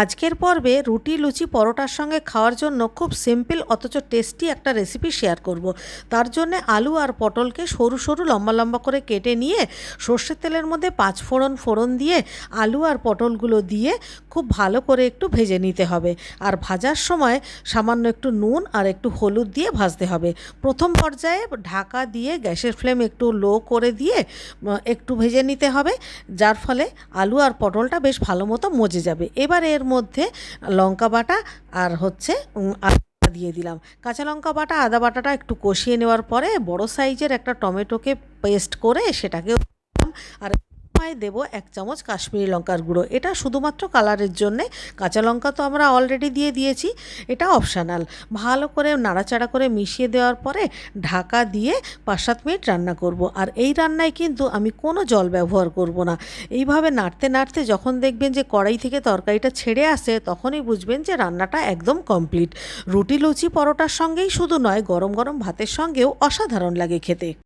আজকের পর্বে রুটি লুচি পরোটার সঙ্গে খাওয়ার জন্য খুব সিম্পল অথচ টেস্টি একটা রেসিপি শেয়ার করব। তার জন্যে আলু আর পটলকে সরু সরু লম্বা লম্বা করে কেটে নিয়ে সর্ষের তেলের মধ্যে 5 ফোড়ন দিয়ে আলু আর পটলগুলো দিয়ে খুব ভালো করে একটু ভেজে নিতে হবে। আর ভাজার সময় সামান্য একটু নুন আর একটু হলুদ দিয়ে ভাজতে হবে। প্রথম পর্যায়ে ঢাকা দিয়ে গ্যাসের ফ্লেম একটু লো করে দিয়ে একটু ভেজে নিতে হবে, যার ফলে আলু আর পটলটা বেশ ভালো মতো মজে যাবে। এবার এর মধ্যে লঙ্কা বাটা আর আদা দিয়ে দিলাম। কাঁচা লঙ্কা বাটা আদা বাটাটা একটু কষিয়ে নেওয়ার পরে বড় সাইজের একটা টমেটোকে পেস্ট করে সেটাকেও দিলাম। আর দেবো 1 চামচ কাশ্মীরি লঙ্কার গুঁড়ো, এটা শুধুমাত্র কালারের জন্যে। কাঁচা লঙ্কা তো আমরা অলরেডি দিয়ে দিয়েছি, এটা অপশানাল। ভালো করে নাড়াচাড়া করে মিশিয়ে দেওয়ার পরে ঢাকা দিয়ে 5-7 মিনিট রান্না করব। আর এই রান্নায় কিন্তু আমি কোনো জল ব্যবহার করব না। এইভাবে নাড়তে নাড়তে যখন দেখবেন যে কড়াই থেকে তরকারিটা ছেড়ে আসে, তখনই বুঝবেন যে রান্নাটা একদম কমপ্লিট। রুটি লুচি পরোটার সঙ্গেই শুধু নয়, গরম গরম ভাতের সঙ্গেও অসাধারণ লাগে খেতে।